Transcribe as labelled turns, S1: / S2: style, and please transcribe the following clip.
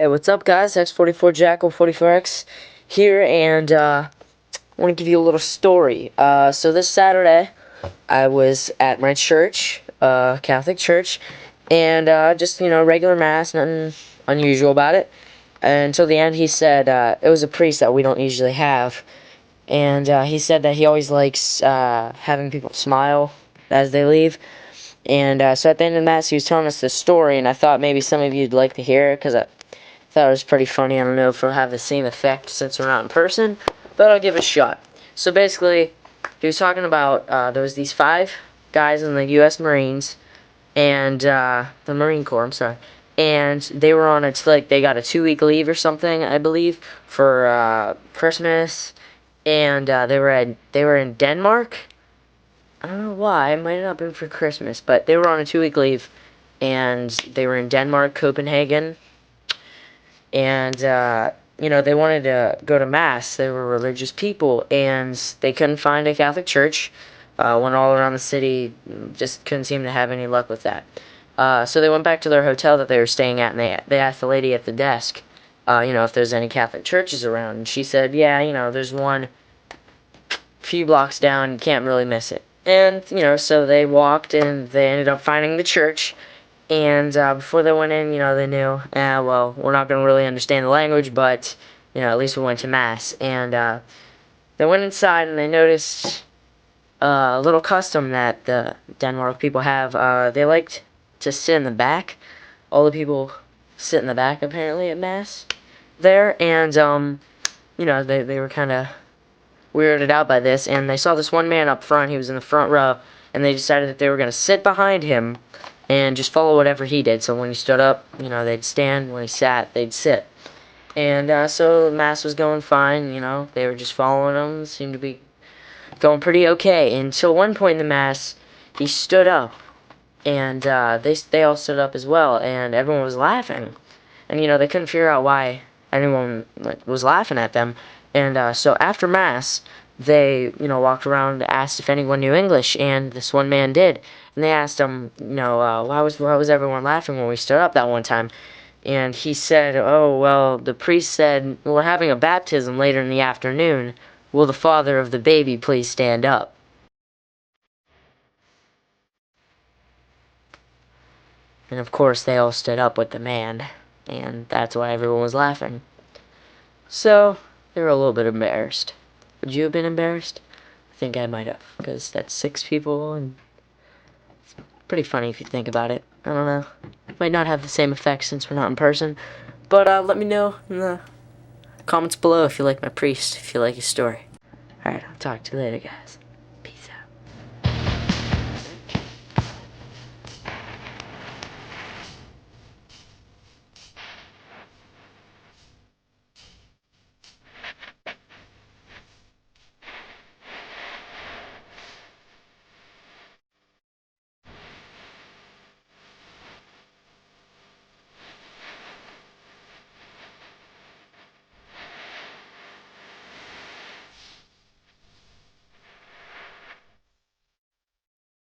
S1: Hey, what's up, guys? X44 Jackal 44X here, and I want to give you a little story. So this Saturday, I was at my church, Catholic church, and just regular mass, nothing unusual about it. And until the end, he said it was a priest that we don't usually have, and he said that he always likes having people smile as they leave. And so at the end of the mass, he was telling us this story, and I thought maybe some of you'd like to hear it because I thought it was pretty funny. I don't know if it'll have the same effect since we're not in person, but I'll give it a shot. So basically, he was talking about there was these 5 guys in the U.S. Marines and the Marine Corps. I'm sorry, and they were on they got a 2-week leave or something, I believe, for Christmas, and they were in Denmark. I don't know why. It might not have been for Christmas, but they were on a 2-week leave, and they were in Denmark, Copenhagen. And they wanted to go to mass. They were religious people, and they couldn't find a Catholic church. Went all around the city, just couldn't seem to have any luck with that. So they went back to their hotel that they were staying at, and they asked the lady at the desk, if there's any Catholic churches around. And she said, yeah, there's one a few blocks down. You can't really miss it. And so they walked, and they ended up finding the church. And before they went in, they knew, well, we're not going to really understand the language, but, at least we went to Mass. And they went inside, and they noticed a little custom that the Denmark people have. They liked to sit in the back. All the people sit in the back, apparently, at Mass there. And, they were kind of weirded out by this. And they saw this one man up front. He was in the front row. And they decided that they were going to sit behind him and just follow whatever he did. So when he stood up, they'd stand. When he sat, they'd sit. And so the mass was going fine. They were just following him. Seemed to be going pretty okay. Until one point in the mass, he stood up, and they all stood up as well, and everyone was laughing. And they couldn't figure out why anyone was laughing at them. And so after mass, they walked around, asked if anyone knew English, and this one man did. And they asked him, why was everyone laughing when we stood up that one time? And he said, oh, well, the priest said, we're having a baptism later in the afternoon. Will the father of the baby please stand up? And of course they all stood up with the man, and that's why everyone was laughing. So they were a little bit embarrassed. Would you have been embarrassed? I think I might have, because that's 6 people, and it's pretty funny if you think about it. I don't know. It might not have the same effect since we're not in person, but let me know in the comments below if you like my priest, if you like his story. Alright, I'll talk to you later, guys.